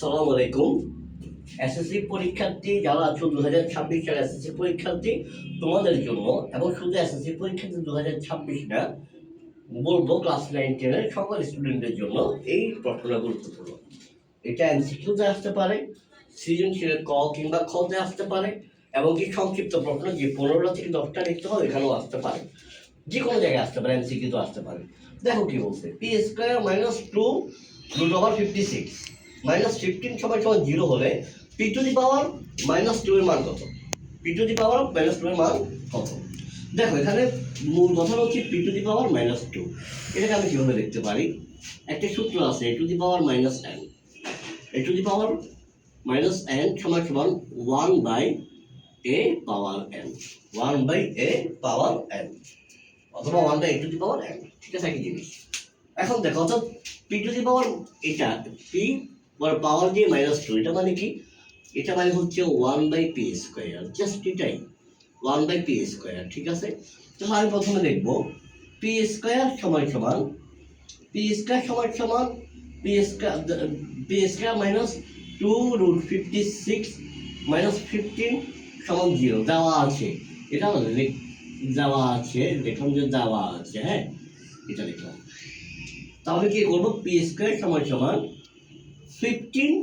আসসালামু আলাইকুম। এসএসসি পরীক্ষার্থী যারা আছো 2026 সালের এসএসসি পরীক্ষার্থী তোমাদের জন্য এবং শুধু এসএসসি পরীক্ষার্থী 2026 না বলবো ক্লাস 9 10 এর সকল স্টুডেন্টদের জন্য এই প্রশ্নটা গুরুত্বপূর্ণ। এটা এমসিকিউতে আসতে পারে, সৃজনশীলের ক কিংবা খতে আসতে পারে এবং কি সংক্ষিপ্ত প্রশ্ন যে 15টা থেকে 10টা লিখতে হয় এখানেও আসতে পারে, যে কোনো জায়গায় আসতে পারে, এমসিকিউতে আসতে পারে। দেখো কি বলছে, p square minus 2 root over 56 minus 15 সমান 0 হলে p to the power minus 2 এর মান কত? P to the power minus 2 এর মান কত? দেখো এখানে মূল কথা হচ্ছে p to the power minus 2। এটাকে আমি কিভাবে লিখতে পারি? একটা সূত্র আছে a to the power minus n। A to the power minus n সমান সমান 1 by a power n, 1 by a power n অথবা 1 by a to the power n। ঠিক আছে, একই জিনিস। এখন দেখো অর্থাৎ পি টু দি পাওয়ার এটা পি পাওয়ার দিয়ে মাইনাস 2, এটা মানে কি? এটা মানে হচ্ছে 1 বাই পি স্কোয়ার, জাস্ট এটাই 1 বাই পি স্কোয়ার। ঠিক আছে, তাহলে আমি প্রথমে লিখব পি স্কোয়ার সমান সমান পি স্কোয়ার সমান সমান P square minus 2 root 56 minus 15 সমান 0 দেওয়া আছে। এটা দেওয়া আছে, দেখুন যে দেওয়া আছে। হ্যাঁ, এটা লিখলাম। তাহলে কি করবো? পি স্কোয়ার সমান সমান 15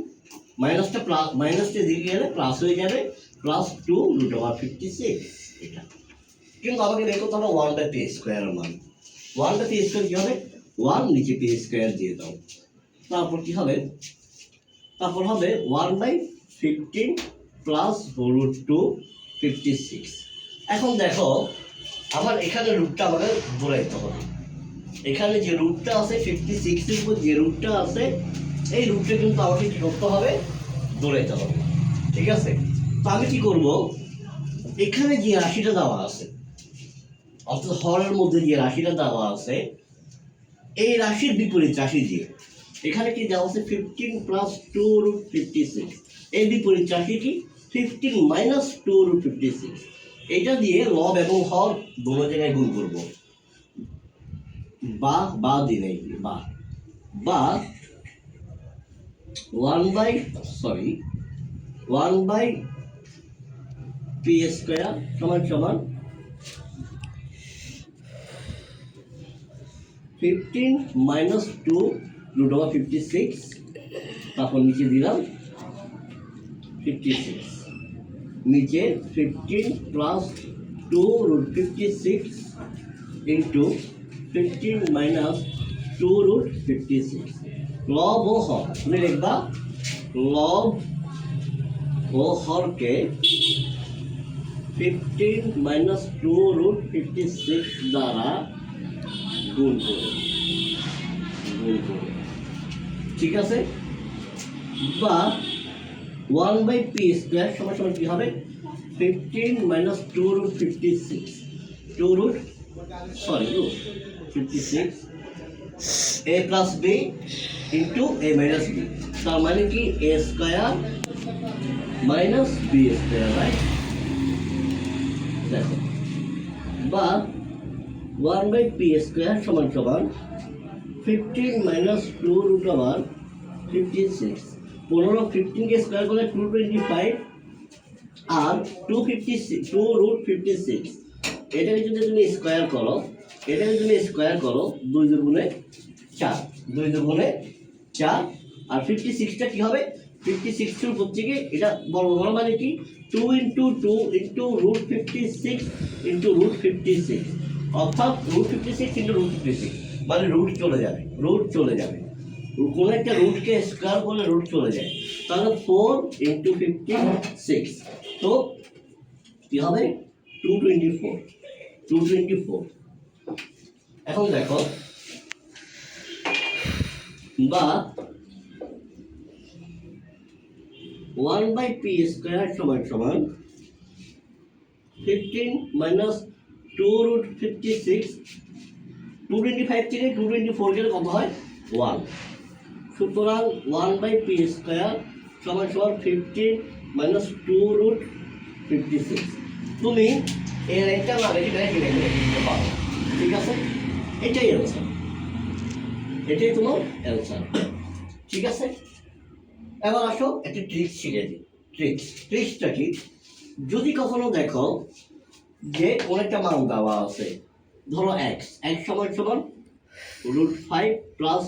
মাইনাসটা প্লাস, মাইনাসটা দিকে গেলে প্লাস হয়ে যাবে, প্লাস 2 রুট ওভার 56। এটা কিন্তু আমাকে বের করতে হবে 1 বাই পি স্কোয়ারের মান। 1 বাই পি স্কোয়ার কি হবে? 1 নিচে পি স্কোয়ার দিয়ে দাও, তারপর কি হবে? তারপর হবে 1 বাই 15 প্লাস রুট 2 56। এখন দেখো আমার এখানে রুটটা আমাকে বলাইতে হবে। এখানে যে রুটটা আছে 56 এর উপর যে রুটটা আছে এই রুটটা কিন্তু আমাকে কি করতে হবে? দৌড়াইতে হবে। ঠিক আছে, তো আমি কি করব? এখানে যে রাশিটা দেওয়া আছে অর্থাৎ হরের মধ্যে যে রাশিটা দেওয়া আছে এই রাশির বিপরীত রাশি দিয়ে এখানে কি দেওয়া আছে 15 প্লাস 2 রুট 56, এই বিপরীত রাশি কি 15 মাইনাস 2 রুট 56। এটা দিয়ে লব এবং হর দুটো জায়গায় গুণ করব। বা দিলে বা 1 বাই পি স্কোয়ার সমান সমান 15 মাইনাস 2 রুট ওভার 56, তারপর নিচে দিলাম 56, নিচে 15 plus 2 root 56 into 15 minus 2 root 56। লব ও হর তুমি লিখবা, লব ও হরকে 15 মাইনাস 2 রুট 56 দ্বারা গুণ করে। ঠিক আছে, বা 1 বাই পি স্কোয়ার সমান সমান কি হবে? 15 minus 2 root 56 root 56 a plus b into a minus b, তার মানে কি a square minus b square, right? দেখো, বা 1 বাই পি স্কোয়ার সমান সমান 15 মাইনাস 2 রুট ওভার 56। 15 কে স্কোয়ার করলে 225 আর 2 রুট 56। এটাকে যদি তুমি স্কোয়ার করো, 2 দুগুণে 4, 2 দুগুণে 4, আর 56টা কি হবে? 56 এর উপর থেকে এটা বড় মানে কি 2 into 2 into root 56 into root 56, অর্থাৎ রুট 56 ইন্টু রুট 56 মানে রুট চলে যাবে। কোনো একটা রুটকে স্কোয়ার করলে রুট চলে যায়, তাহলে 4 ইন্টু 56, তো কি হবে? 224। এখন দেখো, বা 1 বাই পি স্কোয়ার সমান সমান 15 মাইনাস 2 রুট 56, 225 থেকে 224 গেলে কত হয়? 1। সুতরাং 1 বাই পি স্কোয়ার সমান সমান 15 মাইনাস 2 রুট 56। তুমি এর একটা না বেশি বেশি লিখতে পারো। ঠিক আছে, এটাই অ্যান্সার, এটাই তোমার অ্যান্সার। ঠিক আছে, এবার আসো একটা ট্রিক্স শিখে দিই। ট্রিক্সটা কি, যদি কখনো দেখো যে অনেকটা মান দেওয়া আছে, ধরো এক্স সমান সমান √5 প্লাস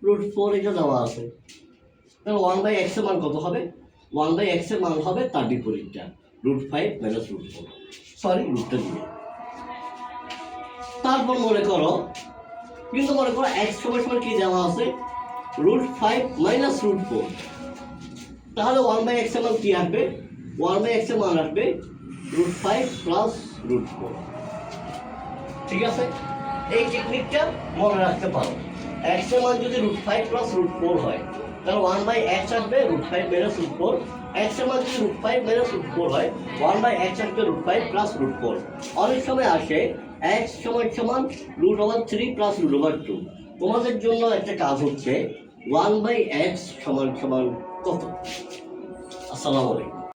√4 এটা দেওয়া আছে, তাহলে 1/x এর মান কত হবে? 1/x এর মান হবে তার বিপরীতটা, √5 মাইনাস √4, সরি রুটটা দিবে। তারপর মনে করো x সমান সমান কি দেওয়া আছে? √5 মাইনাস √4, তাহলে 1/x এর মান কি আসবে? 1/x এর মান আসবে √5 প্লাস √4। ঠিক আছে, এই টেকনিকটা মনে রাখতে পারো। x এর মান যদি √5 প্লাস √4 হয়, তাহলে 1/x আসবে √5 মাইনাস √4। x এর মান যদি √5 মাইনাস √4 হয়, 1/x আসবে √5 প্লাস √4। অনেক সময় আসে x সমান সমান √3 প্লাস √2। তোমাদের জন্য একটা কাজ হচ্ছে 1/x সমান সমান কত? আসসালামু আলাইকুম।